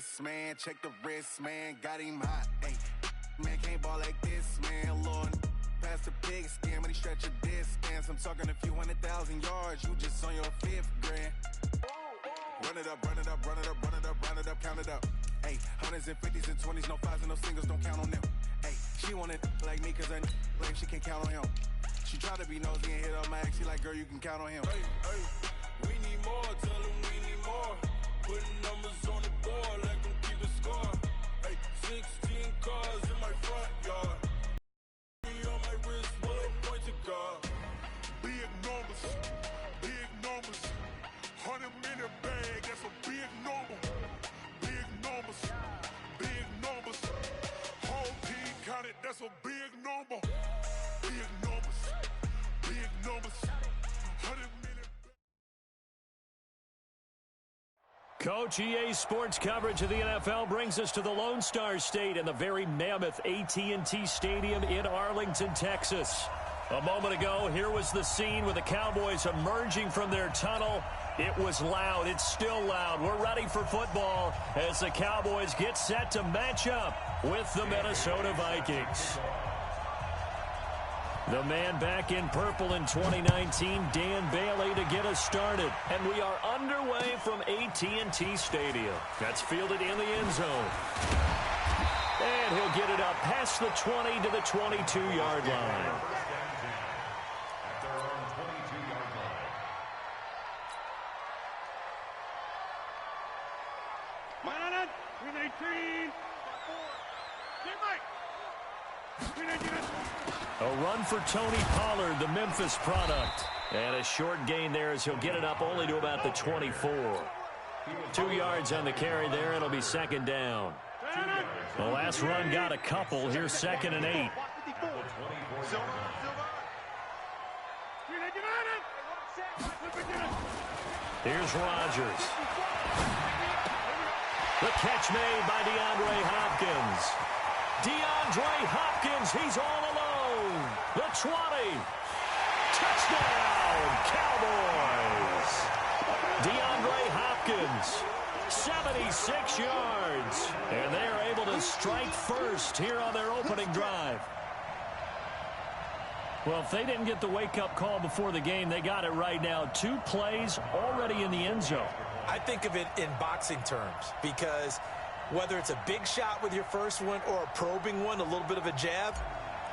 Yes, man, check the wrist, man, got him hot. Hey, man, can't ball like this, man, Lord. Past the pig skin when he stretch a distance. I'm talking a few 100,000 yards, you just on your 5th grand. Run it up, run it up, run it up, run it up, run it up, count it up. Hey, hundreds and 50s and 20s, no 5s and no singles, don't count on them. Hey, she want it like me cause I lame, she can't count on him. She try to be nosy and hit up my ex, she like, girl, you can count on him. Hey, hey, we need more, tell them we need more. Putting numbers on the board, let them keep a score. Hey, 16 cars in my front yard. On my wrist, will I point to God? Big numbers, 100-minute bag, that's a big number. Big numbers, whole team counted, that's a big number. Big numbers, 100-minute. Coach, EA Sports coverage of the NFL brings us to the Lone Star State and the very mammoth AT&T Stadium in Arlington, Texas. A moment ago, here was the scene with the Cowboys emerging from their tunnel. It was loud. It's still loud. We're ready for football as the Cowboys get set to match up with the Minnesota Vikings. The man back in purple in 2019, Dan Bailey, to get us started. And we are underway from AT&T Stadium. That's fielded in the end zone. And he'll get it up past the 20 to the 22-yard line. A run for Tony Pollard, the Memphis product. And a short gain there as he'll get it up only to about the 24. 2 yards on the carry there. It'll be second down. The last run got a couple. Here's 2nd and 8. Here's Rodgers. The catch made by DeAndre Hopkins. DeAndre Hopkins, he's all alone. The 20. Touchdown, Cowboys. DeAndre Hopkins, 76 yards. And they are able to strike first here on their opening drive. Well, if they didn't get the wake-up call before the game, they got it right now. 2 plays already in the end zone. I think of it in boxing terms because whether it's a big shot with your first one or a probing one, a little bit of a jab,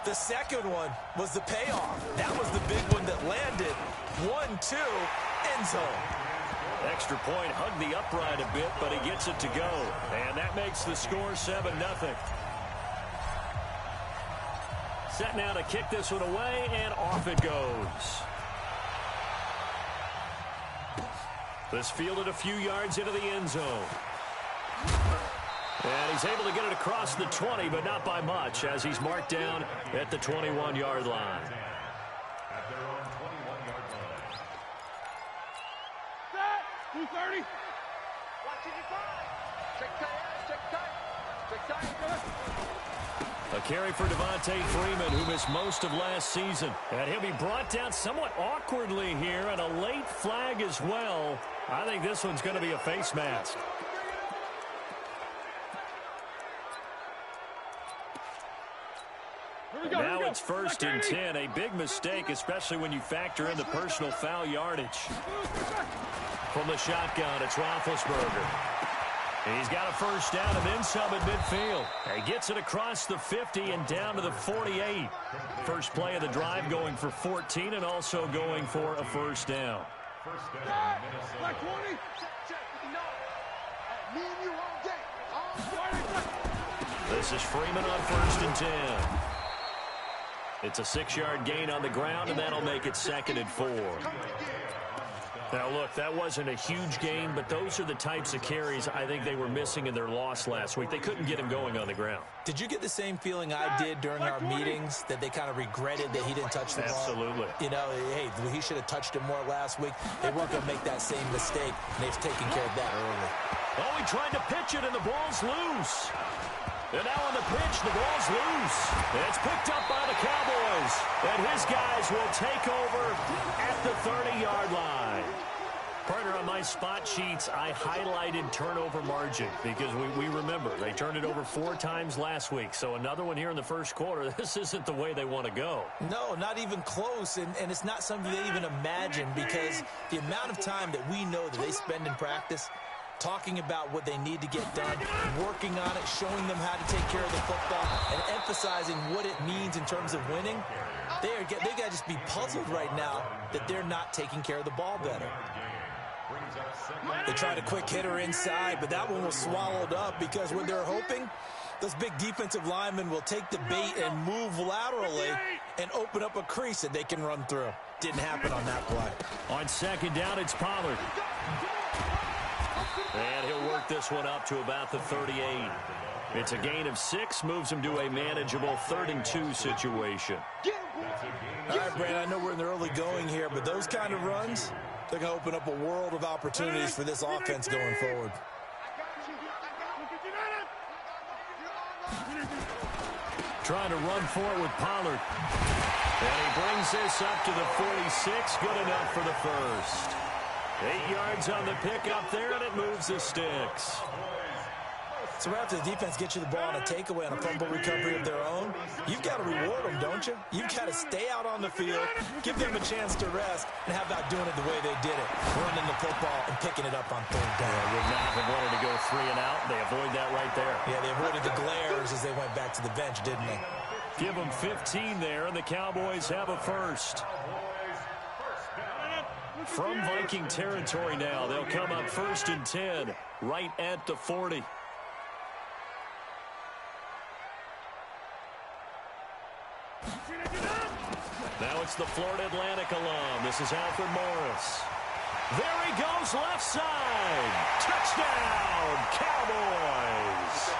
the second one was the payoff. That was the big one that landed. 1-2, end zone. Extra point, hugged the upright a bit, but he gets it to go. And that makes the score 7-0. Set now to kick this one away, and off it goes. This fielded a few yards into the end zone. And he's able to get it across the 20, but not by much, as he's marked down at the 21-yard line. At their own 21-yard line. Set! 230. Watching your five. Check tight. A carry for Devontae Freeman, who missed most of last season. And he'll be brought down somewhat awkwardly here, and a late flag as well. I think this one's going to be a face mask. Now it's 1st and 10. A big mistake, especially when you factor in the personal foul yardage. From the shotgun, it's Roethlisberger. He's got a first down and then some at midfield. He gets it across the 50 and down to the 48. First play of the drive going for 14 and also going for a first down. This is Freeman on 1st and 10. It's a 6-yard gain on the ground, and that'll make it 2nd and 4. Now, look, that wasn't a huge gain, but those are the types of carries I think they were missing in their loss last week. They couldn't get him going on the ground. Did you get the same feeling I did during our meetings, that they kind of regretted that he didn't touch the ball? Absolutely. You know, hey, he should have touched it more last week. They weren't going to make that same mistake, and they've taken care of that early. Oh, he tried to pitch it, and the ball's loose. And now on the pitch, the ball's loose. It's picked up by the Cowboys. And his guys will take over at the 30-yard line. Partner, on my spot sheets, I highlighted turnover margin because we remember they turned it over 4 times last week. So another one here in the first quarter. This isn't the way they want to go. No, not even close, and it's not something they even imagine because the amount of time that we know that they spend in practice talking about what they need to get done, working on it, showing them how to take care of the football, and emphasizing what it means in terms of winning, they got to just be puzzled right now that they're not taking care of the ball better. They tried a quick hitter inside, but that one was swallowed up because when they're hoping, those big defensive linemen will take the bait and move laterally and open up a crease that they can run through. Didn't happen on that play. On second down, it's Pollard. And he'll work this one up to about the 38. It's a gain of 6, moves him to a manageable 3rd and 2 situation. All right, Brandon, I know we're in the early going here, but those kind of runs, they're going to open up a world of opportunities for this offense going forward. Trying to run for it with Pollard. And he brings this up to the 46. Good enough for the first. 8 yards on the pickup there, and it moves the sticks. So right after the defense gets you the ball on a takeaway on a fumble recovery of their own, you've got to reward them, don't you? You've got to stay out on the field, give them a chance to rest, and how about doing it the way they did it, running the football and picking it up on 3rd down. Yeah, would not have wanted to go 3 and out. They avoid that right there. Yeah, they avoided the glares as they went back to the bench, didn't they? Give them 15 there, and the Cowboys have a first. From Viking territory now, they'll come up 1st and 10, right at the 40. Now it's the Florida Atlantic alum. This is Alfred Morris. There he goes, left side. Touchdown, Cowboys.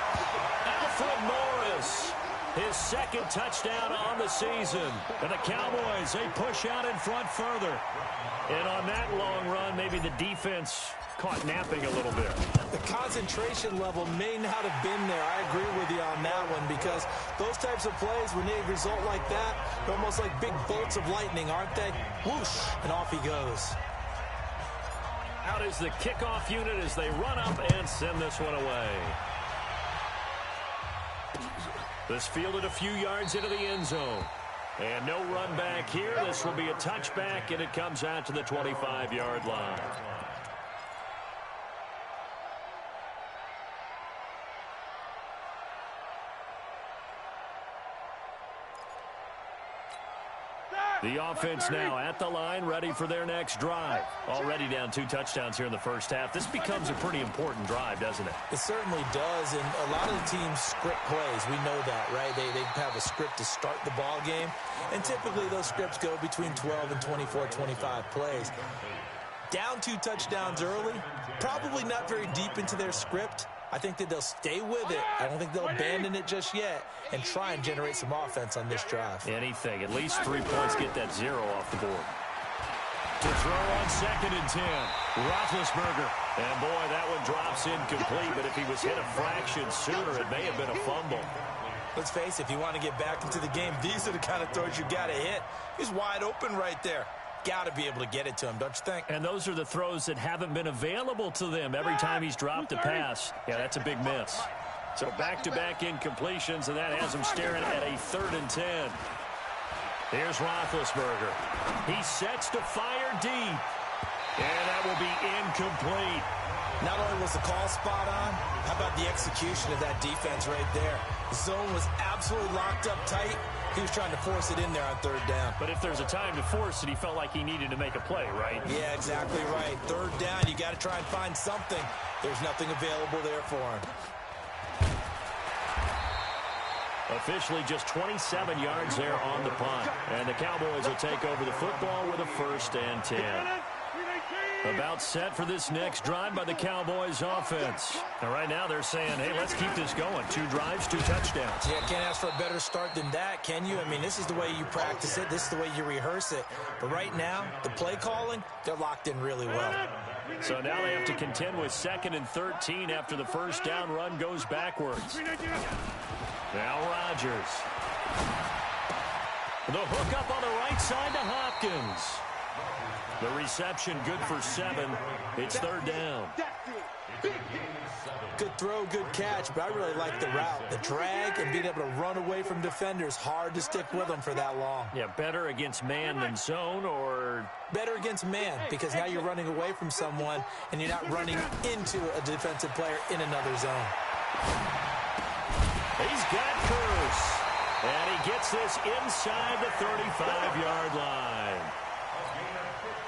Alfred Morris, his 2nd touchdown on the season. And the Cowboys, they push out in front further. And on that long run, maybe the defense caught napping a little bit. The concentration level may not have been there. I agree with you on that one because those types of plays, when they result like that, they're almost like big bolts of lightning, aren't they? Whoosh, and off he goes. Out is the kickoff unit as they run up and send this one away. This fielded a few yards into the end zone. And no run back here. This will be a touchback, and it comes out to the 25-yard line. The offense now at the line, ready for their next drive. Already down 2 touchdowns here in the first half. This becomes a pretty important drive, doesn't it? It certainly does, and a lot of the teams script plays. We know that, right? They have a script to start the ball game, and typically those scripts go between 12 and 24, 25 plays. Down 2 touchdowns early, probably not very deep into their script. I think that they'll stay with it. I don't think they'll abandon it just yet and try and generate some offense on this drive. Anything. At least 3 points, get that 0 off the board. To throw on 2nd and 10. Roethlisberger. And, boy, that one drops incomplete. But if he was hit a fraction sooner, it may have been a fumble. Let's face it, if you want to get back into the game, these are the kind of throws you got to hit. He's wide open right there. Got to be able to get it to him, don't you think? And those are the throws that haven't been available to them every time he's dropped a pass. Yeah, that's a big miss. So back-to-back incompletions, and that has him staring at a 3rd and 10. Here's Roethlisberger. He sets to fire deep. And that will be incomplete. Not only was the call spot on, how about the execution of that defense right there? The zone was absolutely locked up tight. He was trying to force it in there on 3rd down. But if there's a time to force it, he felt like he needed to make a play, right? Yeah, exactly right. 3rd down, you got to try and find something. There's nothing available there for him. Officially just 27 yards there on the punt. And the Cowboys will take over the football with a 1st and 10. About set for this next drive by the Cowboys offense. And right now they're saying, hey, let's keep this going. 2 drives, 2 touchdowns. Yeah, can't ask for a better start than that, can you? I mean, this is the way you practice it. This is the way you rehearse it. But right now, the play calling, they're locked in really well. So now they have to contend with 2nd and 13 after the 1st down run goes backwards. Now Rodgers. The hook up on the right side to Hopkins. The reception good for 7. It's third down. Good throw, good catch, but I really like the route. The drag and being able to run away from defenders, hard to stick with them for that long. Yeah, better against man than zone, or? Better against man, because now you're running away from someone and you're not running into a defensive player in another zone. He's got Curse, and he gets this inside the 35-yard line.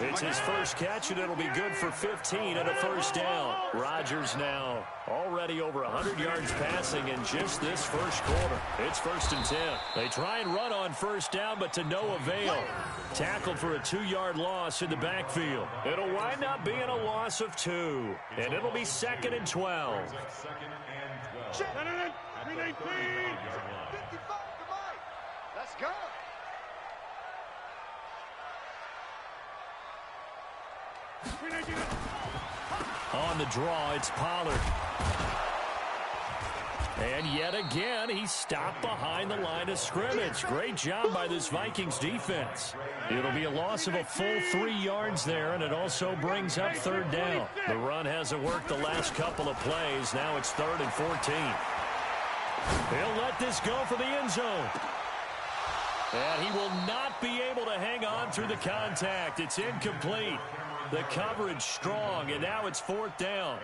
It's his first catch, and it'll be good for 15 and a first down. Rodgers now already over 100 yards passing in just this first quarter. It's 1st and 10. They try and run on first down, but to no avail. Tackled for a 2-yard loss in the backfield. It'll wind up being a loss of 2, and it'll be 2nd and 12. 55, let's go. On the draw, it's Pollard. And yet again, he's stopped behind the line of scrimmage. Great job by this Vikings defense. It'll be a loss of a full 3 yards there, and it also brings up third down. The run hasn't worked the last couple of plays. Now it's 3rd and 14. He'll let this go for the end zone. And he will not be able to hang on through the contact. It's incomplete. The coverage strong, and now it's 4th down.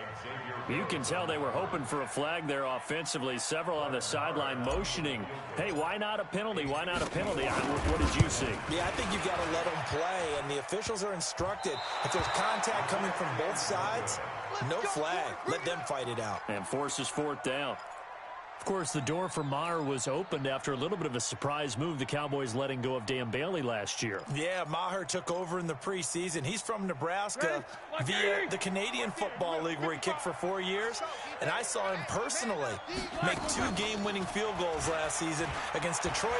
You can tell they were hoping for a flag there offensively. Several on the sideline motioning. Hey, why not a penalty? Why not a penalty? What did you see? Yeah, I think you've got to let them play, and the officials are instructed. If there's contact coming from both sides, no flag. Let them fight it out. And forces 4th down. Of course, the door for Maher was opened after a little bit of a surprise move, the Cowboys letting go of Dan Bailey last year. Yeah, Maher took over in the preseason. He's from Nebraska via the Canadian Football League, where he kicked for 4 years. And I saw him personally make 2 game-winning field goals last season against Detroit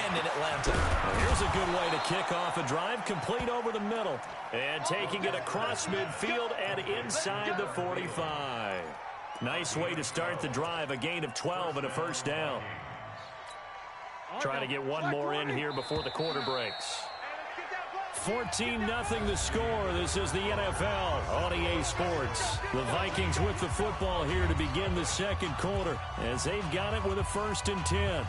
and in Atlanta. Well, here's a good way to kick off a drive, complete over the middle. And taking it across midfield and inside the 45. Nice way to start the drive, a gain of 12 and a first down. Trying to get one more in here before the quarter breaks. 14-0 the score. This is the NFL on EA Sports. The Vikings with the football here to begin the second quarter as they've got it with a 1st and 10.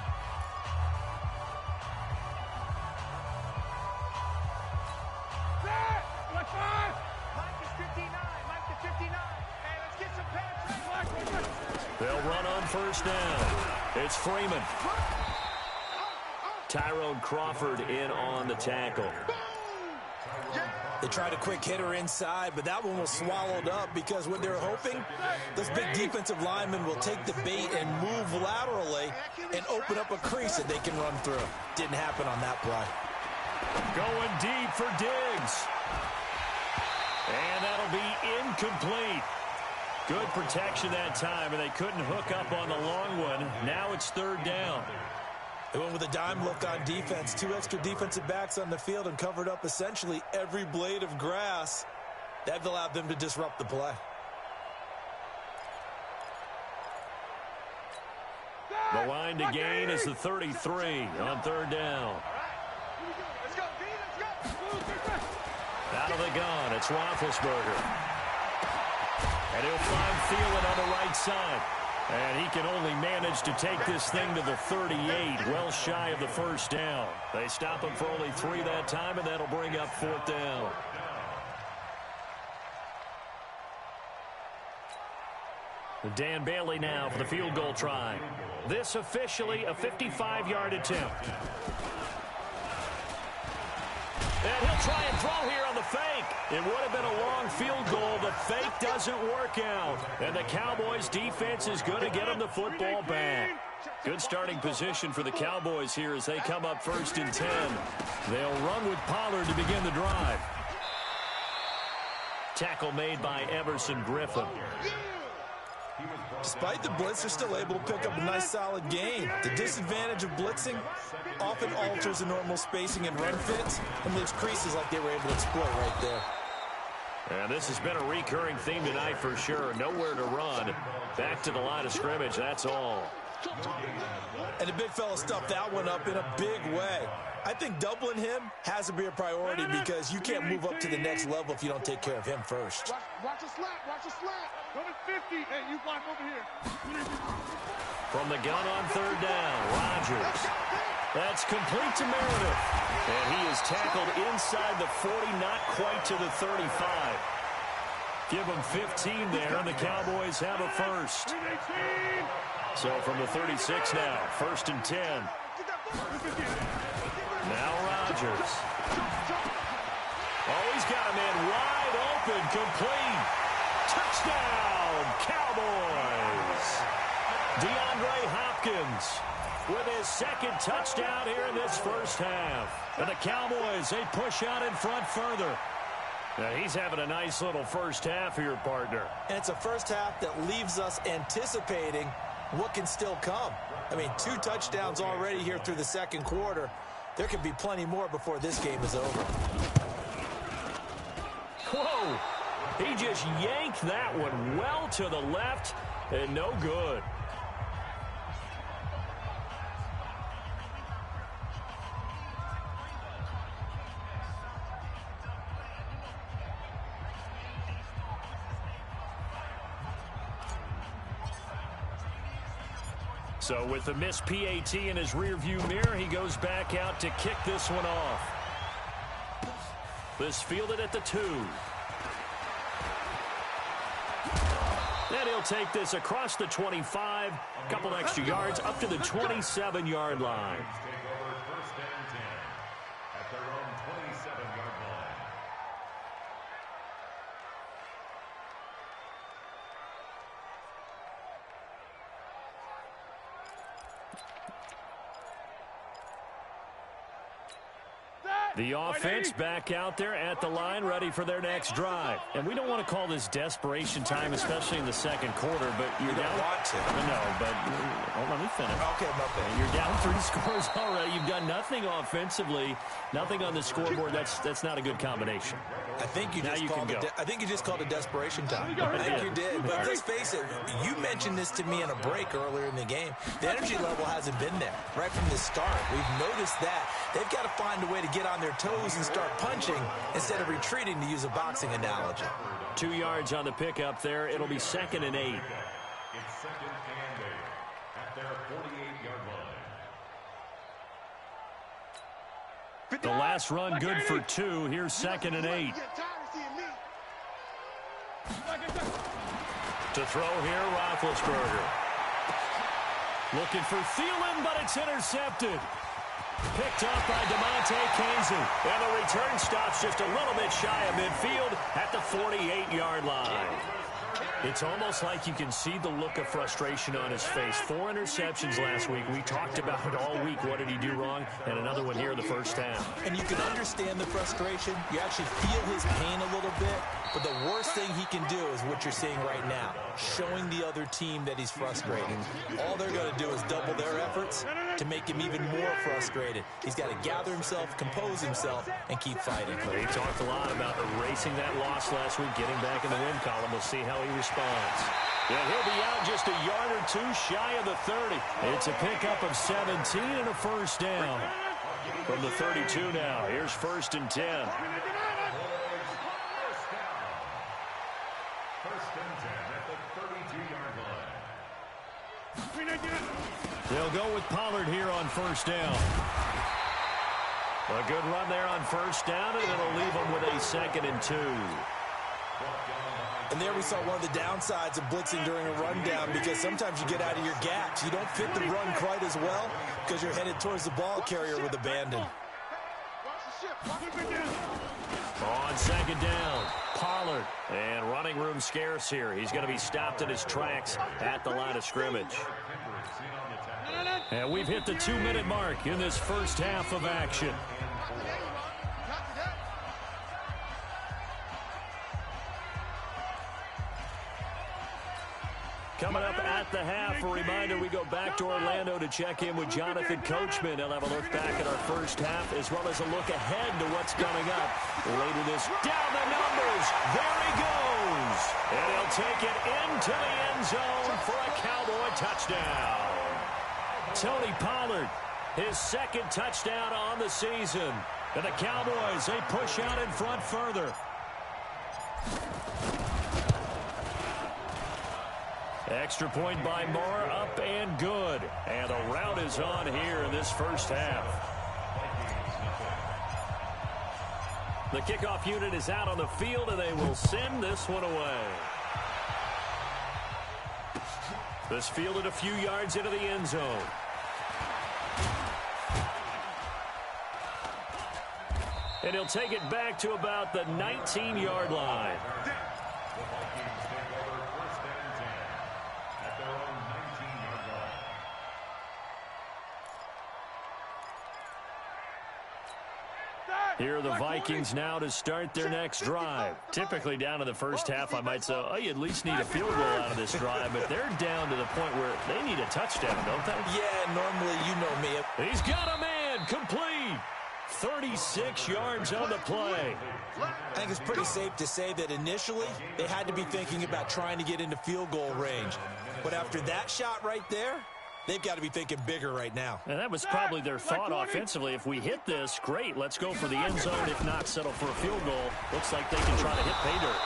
They'll run on first down. It's Freeman. Tyrone Crawford in on the tackle. They tried a quick hitter inside, but that one was swallowed up because what they're hoping, those big defensive linemen will take the bait and move laterally and open up a crease that they can run through. Didn't happen on that play. Going deep for Diggs. And that'll be incomplete. Good protection that time, and they couldn't hook up on the long one. Now it's 3rd down. They went with a dime look on defense. 2 extra defensive backs on the field and covered up essentially every blade of grass. That allowed them to disrupt the play. The line to gain is the 33 on 3rd down. Out of the gun, it's Roethlisberger. And he'll find Thielen on the right side. And he can only manage to take this thing to the 38, well shy of the first down. They stop him for only 3 that time, and that'll bring up 4th down. Dan Bailey now for the field goal try. This officially a 55-yard attempt. And he'll try and throw here on the fake. It would have been a long field goal. The fake doesn't work out. And the Cowboys defense is going to get him the football back. Good starting position for the Cowboys here as they come up 1st and 10. They'll run with Pollard to begin the drive. Tackle made by Everson Griffin. Despite the blitz, they're still able to pick up a nice solid gain. The disadvantage of blitzing often alters the normal spacing and run fits and leaves creases like they were able to exploit right there. And this has been a recurring theme tonight for sure. Nowhere to run. Back to the line of scrimmage, that's all. And the big fella stuffed that one up in a big way. I think doubling him has to be a priority because you can't move up to the next level if you don't take care of him first. Watch a slap. Watch a slap. Number 50. Hey, you block over here. From the gun on third down, Rodgers. That's complete to Meredith. And he is tackled inside the 40, not quite to the 35. Give him 15 there, and the Cowboys have a first. So from the 36 now, 1st and 10. Now Rodgers. Oh, he's got a man wide open, complete. Touchdown, Cowboys. DeAndre Hopkins with his second touchdown here in this first half. And the Cowboys, they push out in front further. Now, he's having a nice little first half here, partner. And it's a first half that leaves us anticipating what can still come. I mean, 2 touchdowns already here through the second quarter. There could be plenty more before this game is over. Whoa! He just yanked that one well to the left and no good. So with the missed PAT in his rearview mirror, he goes back out to kick this one off. This fielded at the 2. Then he'll take this across the 25, a couple extra yards, up to the 27-yard line. The offense back out there at the line, ready for their next drive. And we don't want to call this desperation time, especially in the second quarter, but you're down. Want to. No, but let me finish. Okay, my bad. You're down 3 scores already. You've done nothing offensively, nothing on the scoreboard. That's not a good combination. I think you just called it desperation time. I think you did. But let's face it, you mentioned this to me in a break earlier in the game. The energy level hasn't been there right from the start. We've noticed that. They've got to find a way to get on their toes and start punching instead of retreating, to use a boxing analogy. 2 yards on the pickup there. It'll be 2nd and 8. It's 2nd and 8 at their 48-yard line. The last run good for 2. Here's 2nd and 8. To throw here, Roethlisberger. Looking for Thielen, but it's intercepted. Picked up by DeMonte Kazee. And the return stops just a little bit shy of midfield at the 48-yard line. It's almost like you can see the look of frustration on his face. 4 interceptions last week. We talked about it all week. What did he do wrong? And another one here in the first half. And you can understand the frustration. You actually feel his pain a little bit. But the worst thing he can do is what you're seeing right now, showing the other team that he's frustrated. All they're going to do is double their efforts to make him even more frustrated. He's got to gather himself, compose himself, and keep fighting. He talked a lot about erasing that loss last week, getting back in the win column. We'll see how he responds. Yeah, he'll be out just a yard or 2 shy of the 30. It's a pickup of 17 and a first down. From the 32 now, here's 1st and 10. They'll go with Pollard here on first down. A good run there on first down, and it'll leave them with a 2nd and 2. And there we saw one of the downsides of blitzing during a rundown, because sometimes you get out of your gaps. You don't fit the run quite as well because you're headed towards the ball carrier with abandon. On 2nd down, Pollard. And running room scarce here. He's going to be stopped in his tracks at the line of scrimmage. And we've hit the 2-minute mark in this first half of action. Coming up at the half, a reminder, we go back to Orlando to check in with Jonathan Coachman. He'll have a look back at our first half, as well as a look ahead to what's coming up later this. Down the numbers. There he goes. And he'll take it into the end zone for a Cowboy touchdown. Tony Pollard, his second touchdown on the season. And the Cowboys, they push out in front further. Extra point by Moore, up and good. And the rout is on here in this first half. The kickoff unit is out on the field, and they will send this one away. This fielded a few yards into the end zone. And he'll take it back to about the 19-yard line. Here are the Vikings now to start their next drive. Typically down in the first half, I might say, oh, you at least need a field goal out of this drive, but they're down to the point where they need a touchdown, don't they? Yeah, normally, you know me. He's got a man, complete. 36 yards on the play. I think it's pretty safe to say that initially they had to be thinking about trying to get into field goal range. But after that shot right there, they've got to be thinking bigger right now. And that was probably their thought offensively. If we hit this, great, let's go for the end zone. If not, settle for a field goal. Looks like they can try to hit pay dirt.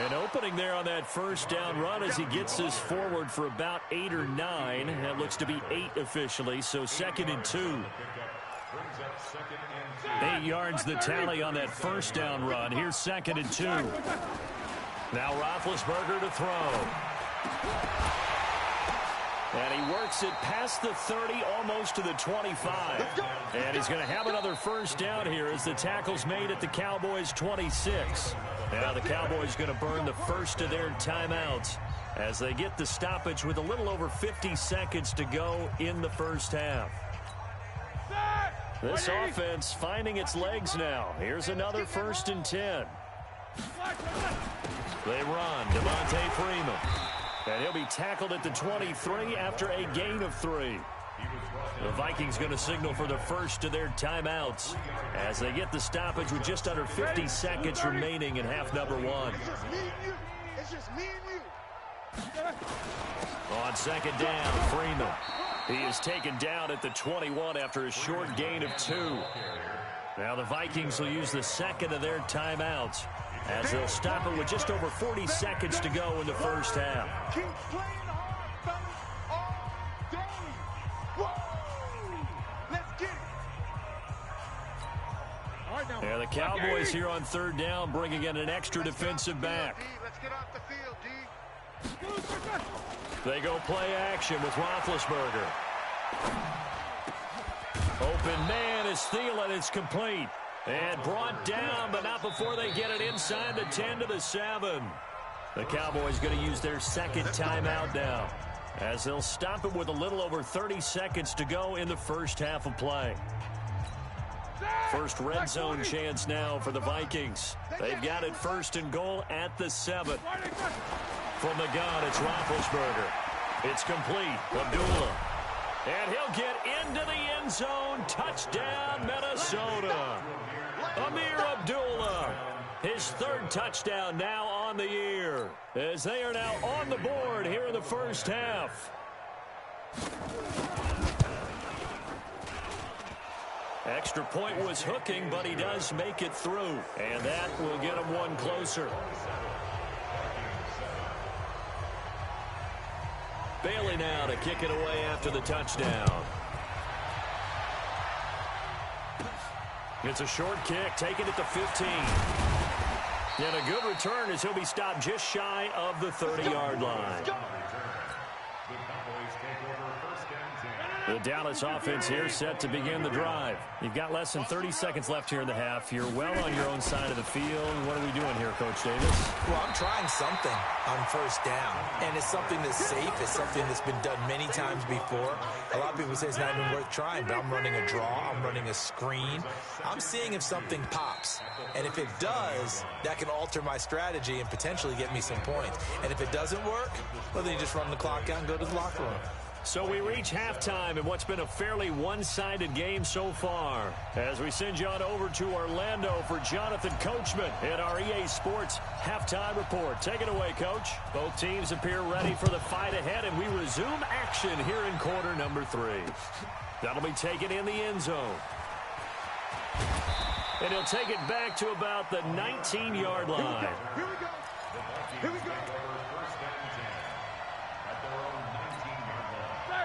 An opening there on that first down run as he gets this forward for about 8 or 9. That looks to be 8 officially, so 2nd and 2. 8 yards the tally on that first down run. Here's 2nd and 2. Now Roethlisberger to throw. And he works it past the 30, almost to the 25. And he's going to have another first down here as the tackle's made at the Cowboys' 26. Now the Cowboys going to burn the first of their timeouts as they get the stoppage with a little over 50 seconds to go in the first half. This offense finding its legs now. Here's another 1st and 10. They run. Devontae Freeman. And he'll be tackled at the 23 after a gain of 3. The Vikings going to signal for the first of their timeouts as they get the stoppage with just under 50 seconds remaining in half number 1. It's just me and you. On 2nd down, Freeman. He is taken down at the 21 after a short gain of 2. Now the Vikings will use the second of their timeouts as they'll stop it with just over 40 seconds to go in the first half. Keep playing hard, fellas, all day. Woo! Let's get it. All right, now. And the Cowboys here on 3rd down bringing in an extra defensive back. Let's get off the field, D. They go play action with Roethlisberger. Open man is Thielen. It's complete. And brought down, but not before they get it inside the 10 to the 7. The Cowboys going to use their second timeout now as they'll stop it with a little over 30 seconds to go in the first half of play. First red zone chance now for the Vikings. They've got it 1st and goal at the 7. From the gun, it's Roethlisberger. It's complete. Abdullah. And he'll get into the end zone. Touchdown, Minnesota. Amir Abdullah. His 3rd touchdown now on the year as they are now on the board here in the first half. Extra point was hooking, but he does make it through. And that will get him one closer. Bailey now to kick it away after the touchdown. It's a short kick, taken at the 15. And a good return as he'll be stopped just shy of the 30-yard line. The Dallas offense here set to begin the drive. You've got less than 30 seconds left here in the half. You're well on your own side of the field. What are we doing here, Coach Davis? Well, I'm trying something on 1st down, and it's something that's safe. It's something that's been done many times before. A lot of people say it's not even worth trying, but I'm running a draw. I'm running a screen. I'm seeing if something pops, and if it does, that can alter my strategy and potentially get me some points. And if it doesn't work, well, then you just run the clock out and go to the locker room. So we reach halftime in what's been a fairly one-sided game so far. As we send you on over to Orlando for Jonathan Coachman in our EA Sports Halftime Report. Take it away, Coach. Both teams appear ready for the fight ahead, and we resume action here in quarter number 3. That'll be taken in the end zone. And he'll take it back to about the 19-yard line. Here we go. Here we go.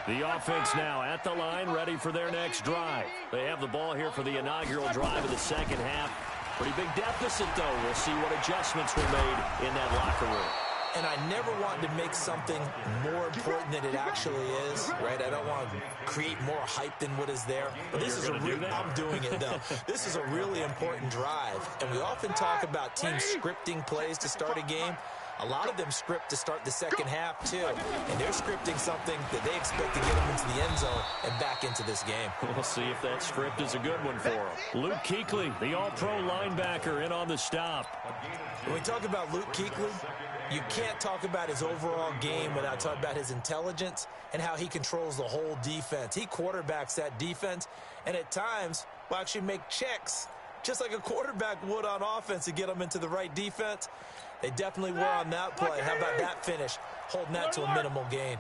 The offense now at the line, ready for their next drive. They have the ball here for the inaugural drive of the second half. Pretty big deficit, though. We'll see what adjustments were made in that locker room. And I never want to make something more important than it actually is, right? I don't want to create more hype than what is there. But this is I'm doing it, though. This is a really important drive. And we often talk about teams scripting plays to start a game. A lot of them script to start the second half, too. And they're scripting something that they expect to get them into the end zone and back into this game. We'll see if that script is a good one for them. Luke Kuechly, the all-pro linebacker, in on the stop. When we talk about Luke Kuechly, you can't talk about his overall game without talking about his intelligence and how he controls the whole defense. He quarterbacks that defense, and at times will actually make checks, just like a quarterback would on offense to get them into the right defense. They definitely were on that play. How about that finish? Holding that to a minimal gain.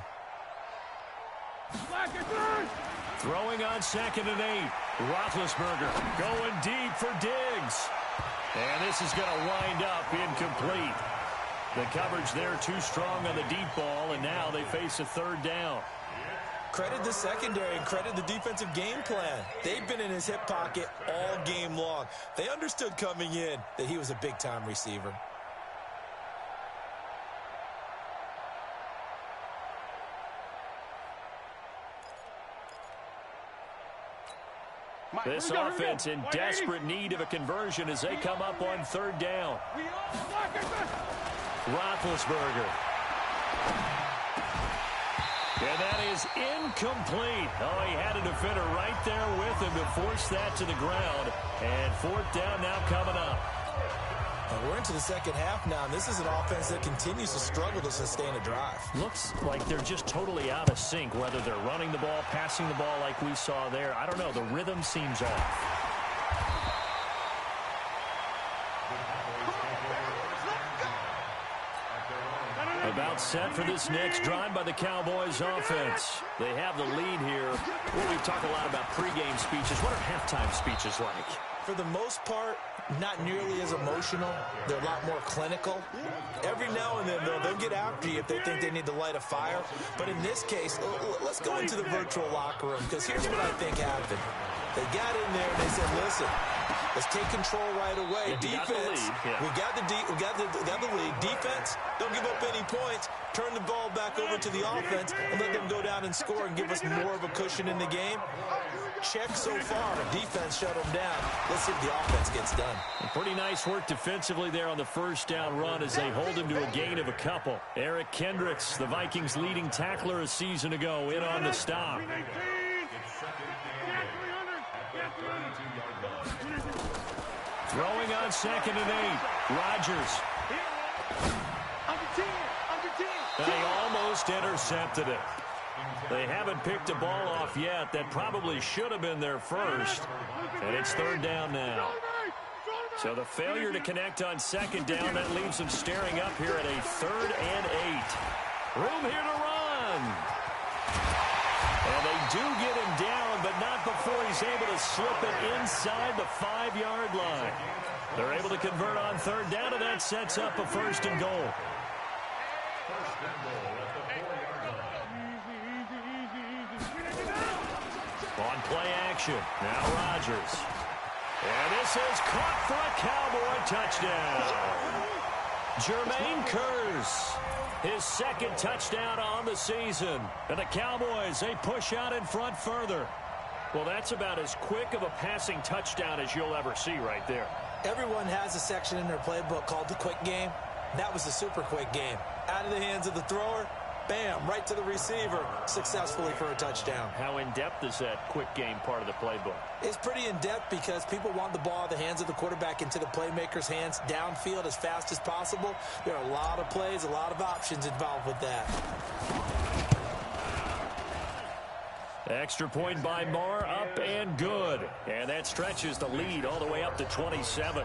Throwing on 2nd and 8. Roethlisberger going deep for Diggs. And this is going to wind up incomplete. The coverage there too strong on the deep ball, and now they face a 3rd down. Credit the secondary and credit the defensive game plan. They've been in his hip pocket all game long. They understood coming in that he was a big-time receiver. This offense in desperate need of a conversion as they come up on 3rd down. Roethlisberger. And that is incomplete. Oh, he had a defender right there with him to force that to the ground. And 4th down now coming up. And we're into the second half now, and this is an offense that continues to struggle to sustain a drive. Looks like they're just totally out of sync, whether they're running the ball, passing the ball like we saw there. I don't know. The rhythm seems off. About set for this next drive by the Cowboys offense. They have the lead here. Well, we talk a lot about pregame speeches. What are halftime speeches like? For the most part, not nearly as emotional. They're a lot more clinical. Every now and then, though, they'll get after you if they think they need to light a fire. But in this case, let's go into the virtual locker room, because here's what I think happened. They got in there and they said, listen, let's take control right away. Defense, we got the lead. Defense, don't give up any points. Turn the ball back over to the offense and let them go down and score and give us more of a cushion in the game. Check so far. Defense shut them down. Let's see if the offense gets done. Pretty nice work defensively there on the 1st down run as they hold him to a gain of a couple. Eric Kendricks, the Vikings' leading tackler a season ago, in on the stop. Throwing on 2nd and 8. Rodgers. And he almost intercepted it. They haven't picked a ball off yet. That probably should have been their first. And it's 3rd down now. So the failure to connect on 2nd down, that leaves them staring up here at a 3rd and 8. Room here to run. And they do get him down, but not before he's able to slip it inside the 5-yard line. They're able to convert on 3rd down, and that sets up a 1st and goal. On play action, now Rodgers. And this is caught for a Cowboy touchdown. Jermaine Kearse, his 2nd touchdown on the season. And the Cowboys, they push out in front further. Well, that's about as quick of a passing touchdown as you'll ever see right there. Everyone has a section in their playbook called the quick game. That was the super quick game. Out of the hands of the thrower, bam, right to the receiver, successfully for a touchdown. How in-depth is that quick game part of the playbook? It's pretty in-depth because people want the ball out of the hands of the quarterback into the playmaker's hands downfield as fast as possible. There are a lot of plays, a lot of options involved with that. Extra point by Marr, up and good. And that stretches the lead all the way up to 27.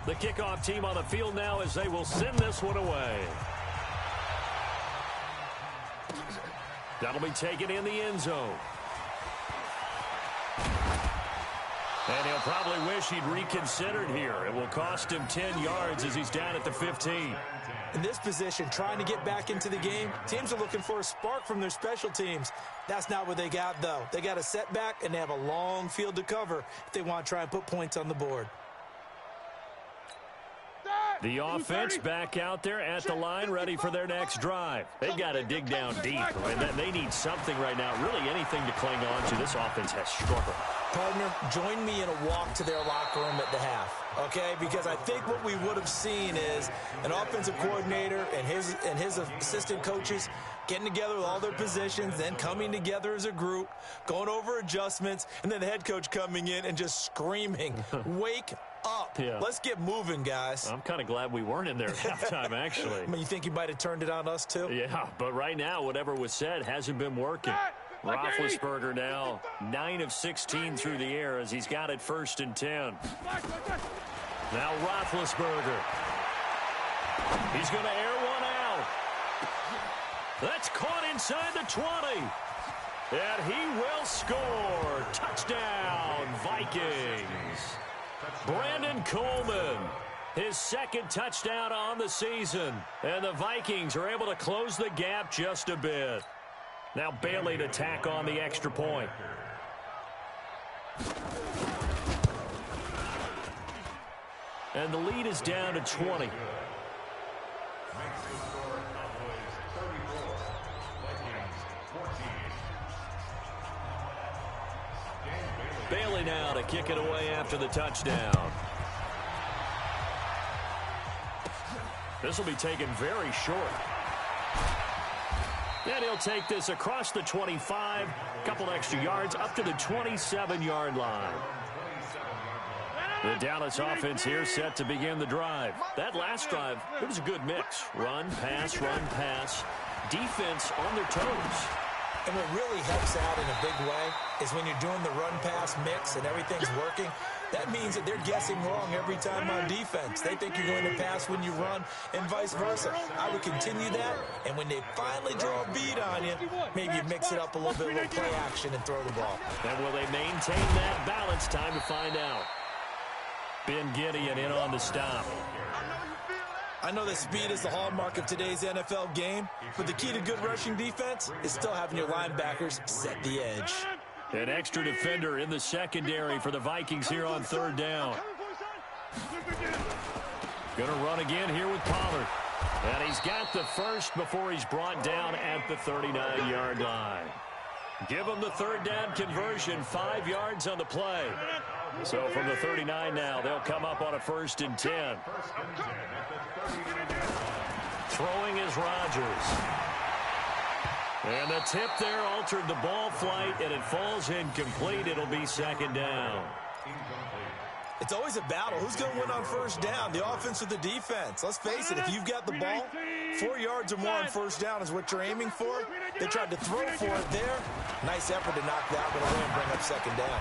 The kickoff team on the field now as they will send this one away. That'll be taken in the end zone. And he'll probably wish he'd reconsidered here. It will cost him 10 yards as he's down at the 15. In this position, trying to get back into the game, teams are looking for a spark from their special teams. That's not what they got, though. They got a setback, and they have a long field to cover if they want to try and put points on the board. The offense back out there at the line, ready for their next drive. They've got to dig down deep, and they need something right now, really anything to cling on to. This offense has struggled. Partner, join me in a walk to their locker room at the half, okay? Because I think what we would have seen is an offensive coordinator and his assistant coaches getting together with all their positions, then coming together as a group, going over adjustments, and then the head coach coming in and just screaming, wake up. Yeah. Let's get moving, guys. I'm kind of glad we weren't in there at halftime, actually. I mean, you think he might have turned it on us, too? Yeah, but right now, whatever was said hasn't been working. Roethlisberger now 9 of 16 through the air as he's got it 1st and 10. Now Roethlisberger. He's going to air one out. That's caught inside the 20. And he will score. Touchdown, Vikings. Brandon Coleman, his 2nd touchdown on the season. And the Vikings are able to close the gap just a bit. Now Bailey to tack on the extra point. And the lead is down to 20. Bailey now to kick it away after the touchdown. This will be taken very short. And he'll take this across the 25, a couple extra yards, up to the 27-yard line. The Dallas offense here set to begin the drive. That last drive, it was a good mix. Run, pass, defense on their toes. And what really helps out in a big way is when you're doing the run-pass mix and everything's working, that means that they're guessing wrong every time on defense. They think you're going to pass when you run and vice versa. I would continue that, and when they finally draw a bead on you, maybe you mix it up a little bit, a little play action, and throw the ball. And will they maintain that balance? Time to find out. Ben Gideon in on the stop. I know that speed is the hallmark of today's NFL game, but the key to good rushing defense is still having your linebackers set the edge. An extra defender in the secondary for the Vikings here on 3rd down. Going to run again here with Pollard. And he's got the first before he's brought down at the 39-yard line. Give him the 3rd down conversion, 5 yards on the play. So from the 39 now, they'll come up on a 1st and 10. Throwing is Rodgers. And the tip there altered the ball flight, and it falls incomplete. It'll be 2nd down. It's always a battle. Who's going to win on 1st down, the offense or the defense? Let's face it, if you've got the ball, 4 yards or more on 1st down is what you're aiming for. They tried to throw for it there. Nice effort to knock that one away and bring up 2nd down.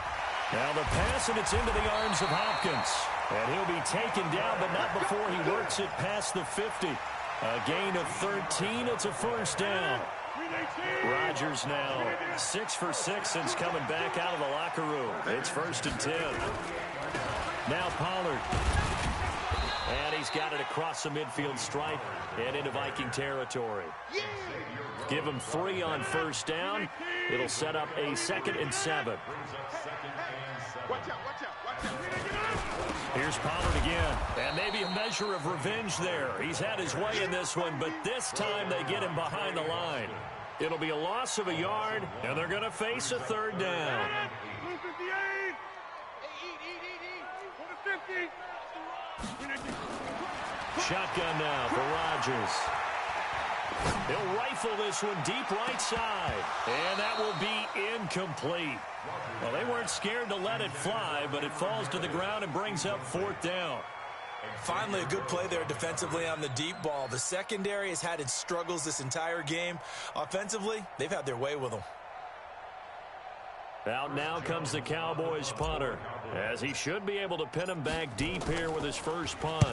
Now the pass, and it's into the arms of Hopkins. And he'll be taken down, but not before he works it past the 50. A gain of 13. It's a 1st down. Rodgers now 6 for 6 since coming back out of the locker room. It's 1st and 10. Now Pollard. And he's got it across the midfield stripe and into Viking territory. Give him 3 on 1st down. It'll set up a 2nd and 7. Here's Pollard again. And maybe a measure of revenge there. He's had his way in this one, but this time they get him behind the line. It'll be a loss of a yard, and they're going to face a 3rd down. Shotgun now for Rodgers. He'll rifle this one deep right side, and that will be incomplete. Well, they weren't scared to let it fly, but it falls to the ground and brings up 4th down. Finally, a good play there defensively on the deep ball. The secondary has had its struggles this entire game. Offensively, they've had their way with them. Out now comes the Cowboys punter. as he should be able to pin him back deep here with his first punt.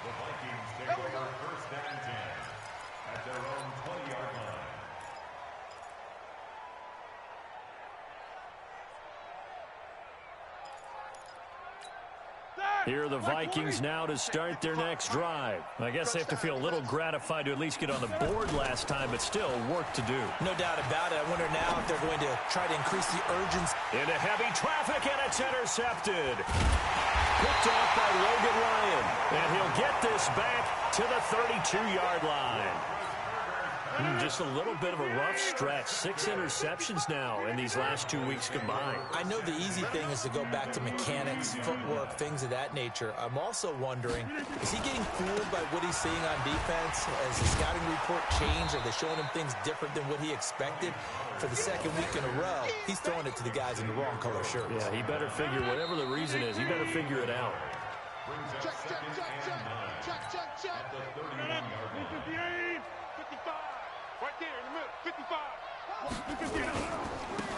The Vikings take over first and 10 at their own 20-yard line. Here are the Vikings now to start their next drive. I guess they have to feel a little gratified to at least get on the board last time, but still work to do. No doubt about it. I wonder now if they're going to try to increase the urgency. Into heavy traffic, and it's intercepted. Picked off by Logan Ryan, and he'll get this back to the 32-yard line. Just a little bit of a rough stretch. 6 interceptions now in these last 2 weeks combined. I know the easy thing is to go back to mechanics, footwork, things of that nature. I'm also wondering, is he getting fooled by what he's seeing on defense? Has the scouting report changed? Are they showing him things different than what he expected? For the second week in a row, he's throwing it to the guys in the wrong color shirts. Yeah, he better figure, whatever the reason is, he better figure it out. Check, check, check, check. Check, check, check. At the 31-yard line. 58, 55. Right there in the middle, 55.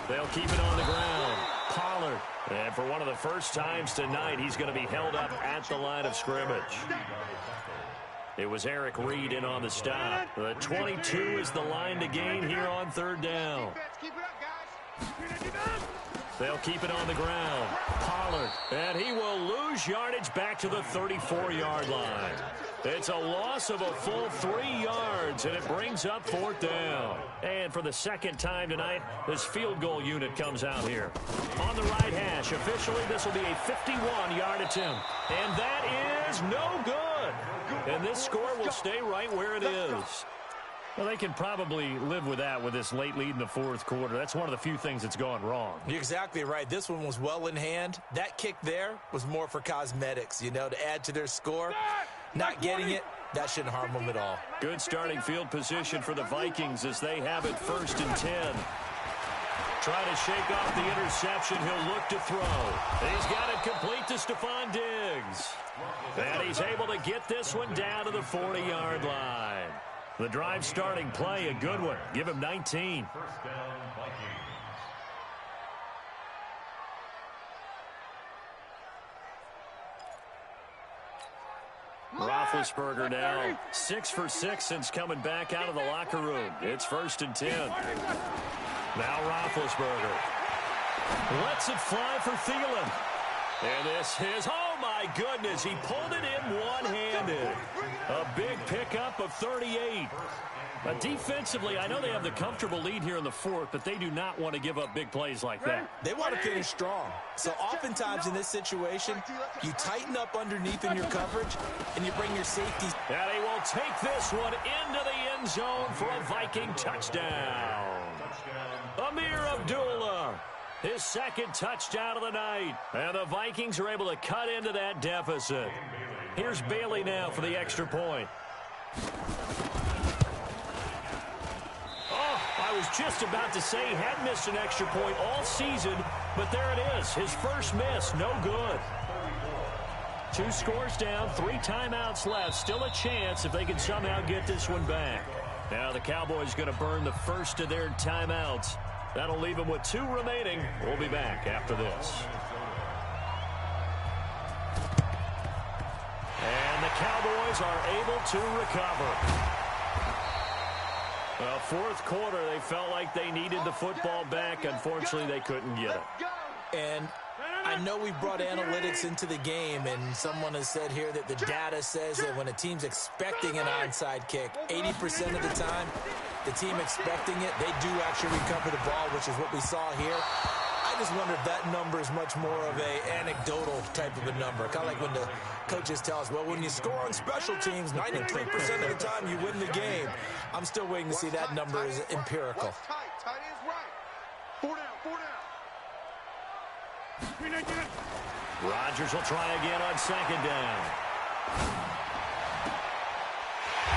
They'll keep it on the ground. Pollard. And for one of the first times tonight, he's going to be held up at the line of scrimmage. It was Eric Reed in on the stop. The 22 is the line to gain here on third down. Keep it up, guys. They'll keep it on the ground. Pollard. And he will lose yardage back to the 34-yard line. It's a loss of a full 3 yards, and it brings up fourth down. And for the second time tonight, this field goal unit comes out here. On the right hash, officially, this will be a 51-yard attempt. And that is no good. And this score will stay right where it is. Well, they can probably live with that with this late lead in the fourth quarter. That's one of the few things that's gone wrong. You're exactly right. This one was well in hand. That kick there was more for cosmetics, you know, to add to their score. Not getting it, that shouldn't harm them at all. Good starting field position for the Vikings as they have it 1st and 10. Trying to shake off the interception. He'll look to throw. He's got it complete to Stephon Diggs. And he's able to get this one down to the 40-yard line. The drive starting play, a good one. Give him 19. First down, Vikings. Roethlisberger now 6 for 6 since coming back out of the locker room. It's 1st and 10. Now Roethlisberger lets it fly for Thielen. And this is, oh my goodness, he pulled it in one-handed. A big pickup of 38. Defensively, I know they have the comfortable lead here in the fourth, but they do not want to give up big plays like that. They want to finish strong. So oftentimes in this situation, you tighten up underneath in your coverage, and you bring your safeties. And he will take this one into the end zone for a Viking touchdown. Amir Abdullah, his second touchdown of the night. And the Vikings are able to cut into that deficit. Here's Bailey now for the extra point. I was just about to say he had missed an extra point all season, but there it is. His first miss, no good. 2 scores down, 3 timeouts left. Still a chance if they can somehow get this one back. Now the Cowboys going to burn the first of their timeouts. That'll leave them with 2 remaining. We'll be back after this. And the Cowboys are able to recover. Well, fourth quarter, they felt like they needed the football back. Unfortunately, they couldn't get it. And I know we brought analytics into the game, and someone has said here that the data says that when a team's expecting an onside kick, 80% of the time, the team expecting it, they do actually recover the ball, which is what we saw here. I just wonder if that number is much more of a anecdotal type of a number. Kind of like when the coaches tell us, well, when you score on special teams, 93% of the time you win the game. I'm still waiting to see that number is empirical. Tight ends right. 4 down. Rodgers will try again on second down.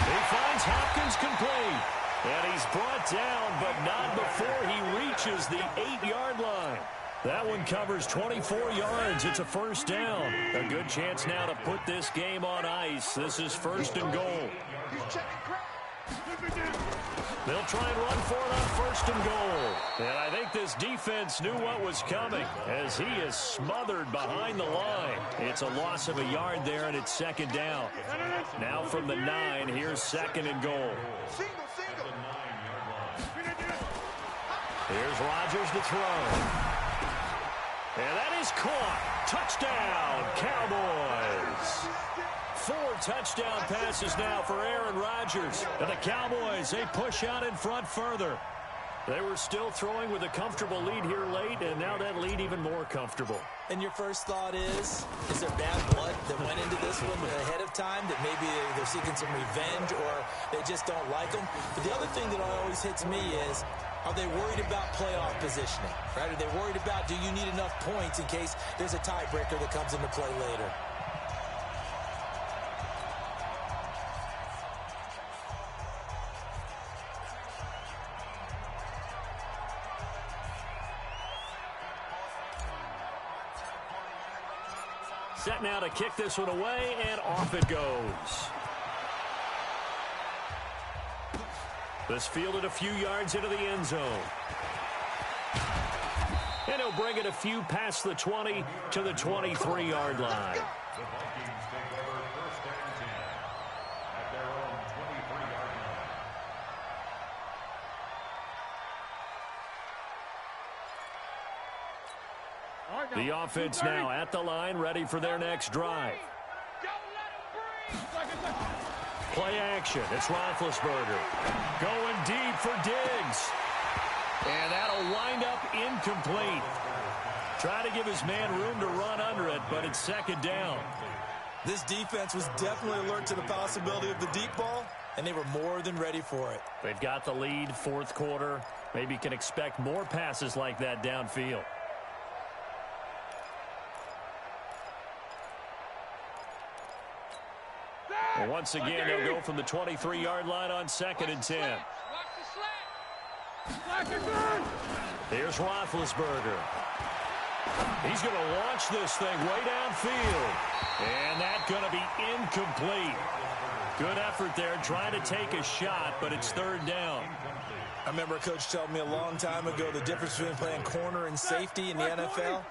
He finds Hopkins complete. And he's brought down, but not before he reaches the 8-yard line. That one covers 24 yards. It's a first down. A good chance now to put this game on ice. This is 1st and goal. They'll try and run for it on 1st and goal. And I think this defense knew what was coming as he is smothered behind the line. It's a loss of a yard there, and it's 2nd down. Now from the 9, here's 2nd and goal. Here's Rodgers to throw. And that is caught. Touchdown, Cowboys. 4 touchdown passes now for Aaron Rodgers. And the Cowboys, they push out in front further. They were still throwing with a comfortable lead here late, and now that lead even more comfortable. And your first thought is there bad blood that went into this one ahead of time, that maybe they're seeking some revenge or they just don't like them? But the other thing that always hits me is, are they worried about playoff positioning? Right? Are they worried about, do you need enough points in case there's a tiebreaker that comes into play later? Set now to kick this one away, and off it goes. This fielded a few yards into the end zone. And he'll bring it a few past the 20 to the 23-yard line. The Vikings take over 1st and 10 at their own 23-yard line. The offense now at the line, ready for their next drive. Play action. It's Roethlisberger. Going deep for Diggs. And that'll wind up incomplete. Try to give his man room to run under it, but it's 2nd down. This defense was definitely alert to the possibility of the deep ball, and they were more than ready for it. They've got the lead, 4th quarter. Maybe can expect more passes like that downfield. Well, once again, they'll go from the 23-yard line on 2nd and 10. Here's Roethlisberger. He's going to launch this thing way downfield. And that's going to be incomplete. Good effort there trying to take a shot, but it's 3rd down. I remember a coach telling me a long time ago the difference between playing corner and safety in the NFL.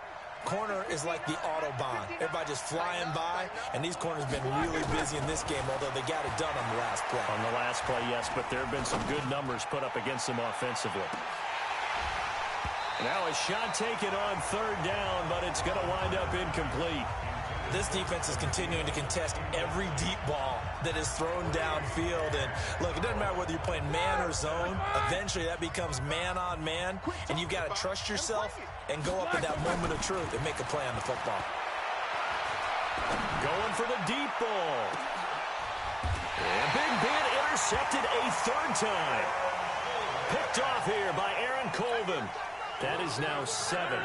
Corner is like the Autobahn. Everybody just flying by, and these corners have been really busy in this game, although they got it done on the last play. On the last play, yes, but there have been some good numbers put up against them offensively. Now a shot taken on 3rd down, but it's going to wind up incomplete. This defense is continuing to contest every deep ball that is thrown downfield. And, look, it doesn't matter whether you're playing man or zone. Eventually, that becomes man-on-man, and you've got to trust yourself and go up in that moment of truth and make a play on the football. Going for the deep ball. And Big Ben intercepted a 3rd time. Picked off here by Aaron Colvin. That is now 7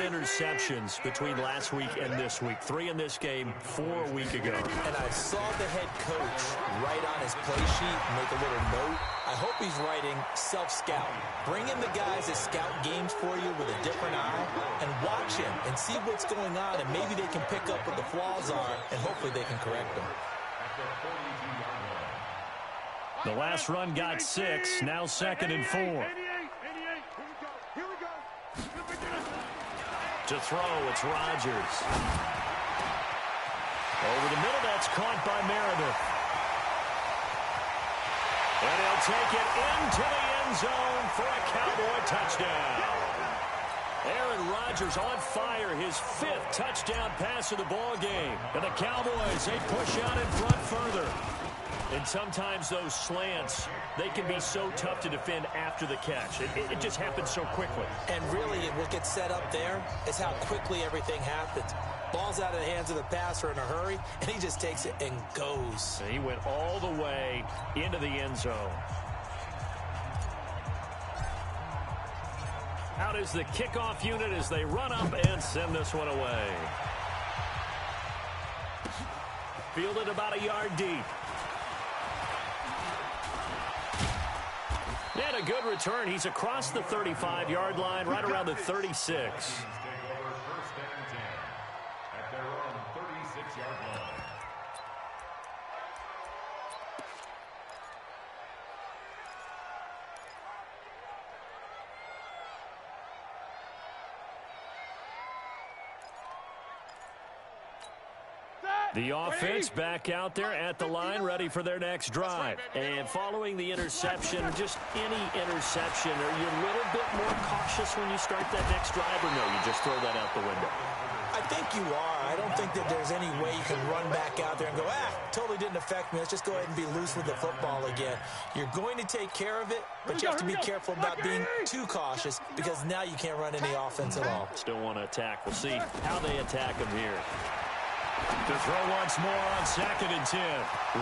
interceptions between last week and this week. 3 in this game, 4 a week ago. And I saw the head coach write on his play sheet, make a little note. I hope he's writing self-scout. Bring in the guys that scout games for you with a different eye and watch him and see what's going on, and maybe they can pick up what the flaws are, and hopefully they can correct them. The last run got 6, now 2nd and 4. To throw, it's Rodgers. Over the middle, that's caught by Meredith. And he'll take it into the end zone for a Cowboy touchdown. Aaron Rodgers on fire, his 5th touchdown pass of the ball game. And the Cowboys, they push out in front further. And sometimes those slants, they can be so tough to defend after the catch. It just happens so quickly. And really, what gets set up there is how quickly everything happens. Ball's out of the hands of the passer in a hurry, and he just takes it and goes. And he went all the way into the end zone. Out is the kickoff unit as they run up and send this one away. Fielded about a yard deep. And a good return. He's across the 35-yard line, right around the 36. Take over 1st and 10 at their own 36-yard line. The offense back out there at the line, ready for their next drive. And following the interception, just any interception, are you a little bit more cautious when you start that next drive, or no, you just throw that out the window? I think you are. I don't think that there's any way you can run back out there and go, totally didn't affect me. Let's just go ahead and be loose with the football again. You're going to take care of it, but you have to be careful about being too cautious because now you can't run any offense at all. Still want to attack. We'll see how they attack him here. To throw once more on 2nd and 10.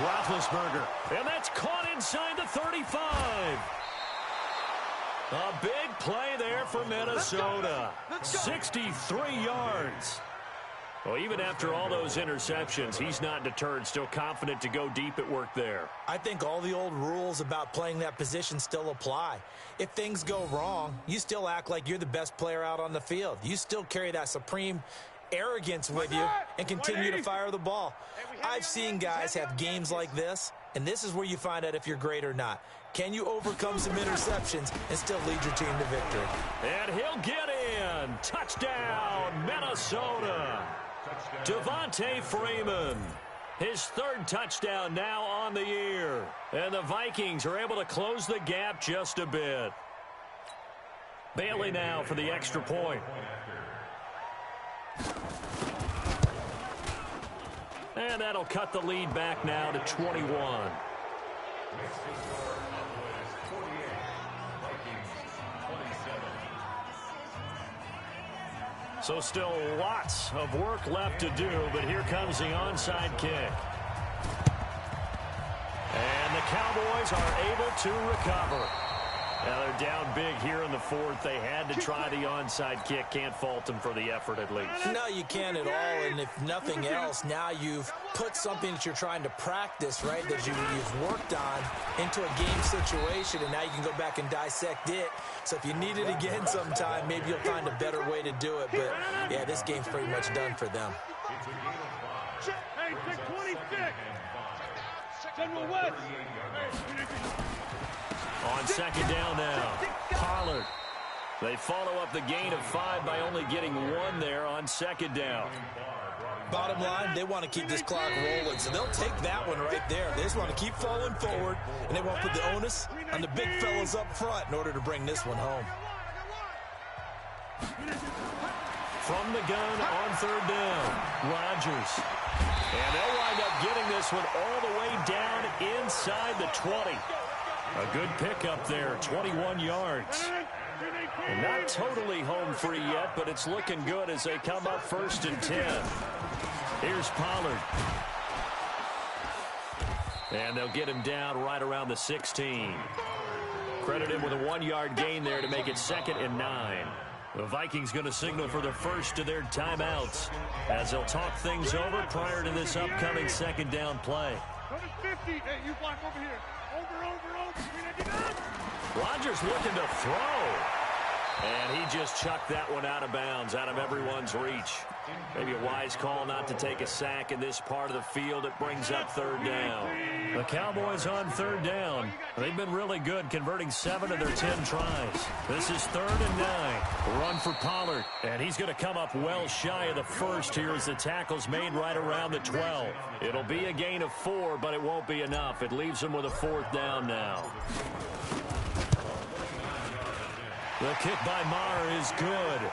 Roethlisberger. And that's caught inside the 35. A big play there for Minnesota. 63 yards. Well, even after all those interceptions, he's not deterred, still confident to go deep at work there. I think all the old rules about playing that position still apply. If things go wrong, you still act like you're the best player out on the field. You still carry that supreme arrogance with you and continue to fire the ball. I've seen guys have games like this, and this is where you find out if you're great or not. Can you overcome some interceptions and still lead your team to victory? And he'll get in. Touchdown, Minnesota. Devontae Freeman. His 3rd touchdown now on the year. And the Vikings are able to close the gap just a bit. Bailey now for the extra point. And that'll cut the lead back now to 21. So still lots of work left to do, but here comes the onside kick. And the Cowboys are able to recover. Now they're down big here in the 4th. They had to try the onside kick. Can't fault them for the effort at least. No, you can't at all. And if nothing else, now you've put something that you're trying to practice, right, that you've worked on into a game situation, and now you can go back and dissect it. So if you need it again sometime, maybe you'll find a better way to do it. But, yeah, this game's pretty much done for them. Hey, pick 26. General West. On 2nd down now, Pollard. They follow up the gain of 5 by only getting 1 there on 2nd down. Bottom line, they want to keep this clock rolling, so they'll take that one right there. They just want to keep falling forward, and they want to put the onus on the big fellas up front in order to bring this one home. From the gun on 3rd down, Rodgers. And they'll wind up getting this one all the way down inside the 20. A good pickup there, 21 yards. And not totally home free yet, but it's looking good as they come up 1st and 10. Here's Pollard. And they'll get him down right around the 16. Credit him with a 1-yard gain there to make it 2nd and 9. The Vikings going to signal for the first of their timeouts as they'll talk things over prior to this upcoming 2nd down play. Number 50. Hey, you block over here. Over. Rodgers looking to throw. And he just chucked that one out of bounds, out of everyone's reach. Maybe a wise call not to take a sack in this part of the field. It brings up 3rd down. The Cowboys on 3rd down. They've been really good, converting 7 of their 10 tries. This is 3rd and 9. Run for Pollard. And he's going to come up well shy of the 1st here as the tackle's made right around the 12. It'll be a gain of 4, but it won't be enough. It leaves him with a 4th down now. The kick by Maher is good.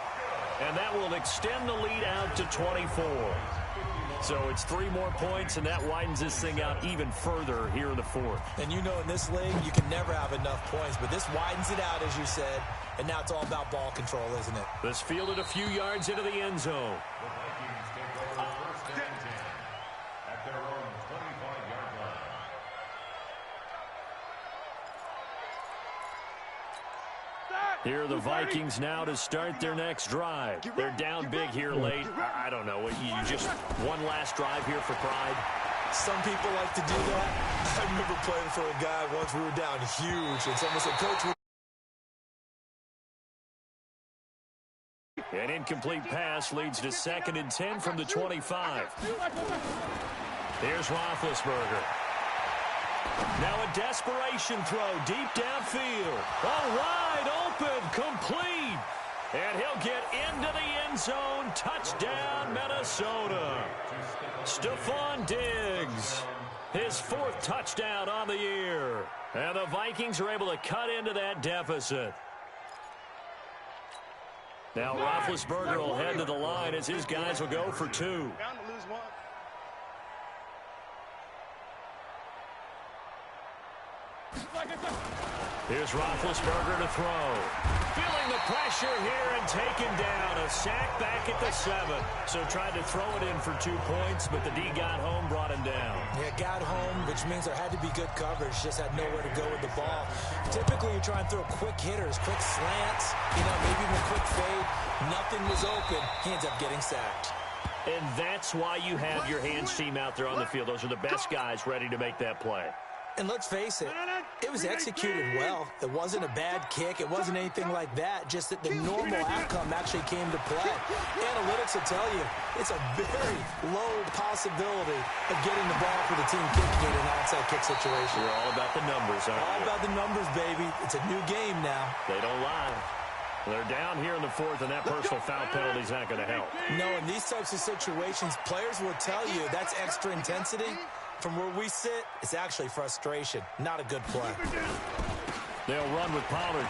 And that will extend the lead out to 24. So it's 3 more points, and that widens this thing out even further here in the 4th. And you know in this league, you can never have enough points, but this widens it out, as you said, and now it's all about ball control, isn't it? This fielded a few yards into the end zone. Here are the Vikings now to start their next drive. They're down big here late. I don't know. You just one last drive here for pride? Some people like to do that. I remember playing for a guy once. We were down huge, and someone said, Coach, an incomplete pass leads to 2nd and 10 from the 25. Here's Roethlisberger. Now a desperation throw deep downfield. Oh, wide open, complete. And he'll get into the end zone. Touchdown, Minnesota. Stephon Diggs, his 4th touchdown on the year. And the Vikings are able to cut into that deficit. Now Roethlisberger will head to the line as his guys will go for 2. Bound to lose one. Here's Roethlisberger to throw. Feeling the pressure here and taken down. A sack back at the 7. So tried to throw it in for 2 points, but the D got home, brought him down. Yeah, got home, which means there had to be good coverage. Just had nowhere to go with the ball. Typically, you try and throw quick hitters, quick slants, maybe even a quick fade. Nothing was open. He ends up getting sacked. And that's why you have your hands team out there on the field. Those are the best guys ready to make that play. And let's face it, it was executed well. It wasn't a bad kick. It wasn't anything like that. Just that the normal outcome actually came to play. Analytics will tell you it's a very low possibility of getting the ball for the team kicking it in an onside kick situation. You're all about the numbers, aren't you? All about the numbers, baby. It's a new game now. They don't lie. They're down here in the 4th, and that personal foul penalty is not going to help. No, in these types of situations, players will tell you that's extra intensity. From where we sit, it's actually frustration. Not a good play. They'll run with Pollard.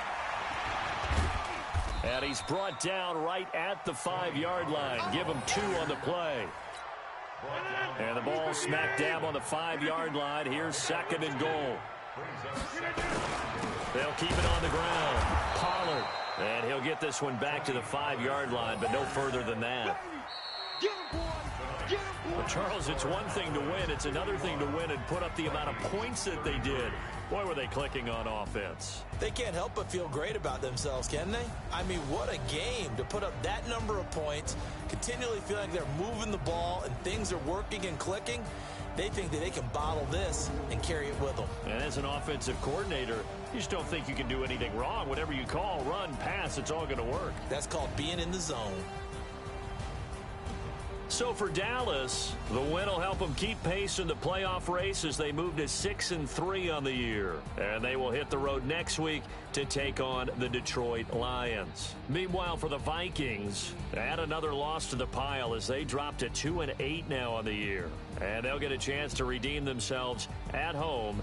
And he's brought down right at the 5-yard line. Give him 2 on the play. And the ball smack dab on the 5-yard line. Here's 2nd and goal. They'll keep it on the ground. Pollard. And he'll get this one back to the 5-yard line, but no further than that. Well, Charles, it's one thing to win. It's another thing to win and put up the amount of points that they did. Boy, were they clicking on offense. They can't help but feel great about themselves, can they? I mean, what a game to put up that number of points, continually feel like they're moving the ball and things are working and clicking. They think that they can bottle this and carry it with them. And as an offensive coordinator, you just don't think you can do anything wrong. Whatever you call, run, pass, it's all going to work. That's called being in the zone. So for Dallas, the win will help them keep pace in the playoff race as they move to 6-3 on the year. And they will hit the road next week to take on the Detroit Lions. Meanwhile, for the Vikings, add another loss to the pile as they drop to 2-8 now on the year. And they'll get a chance to redeem themselves at home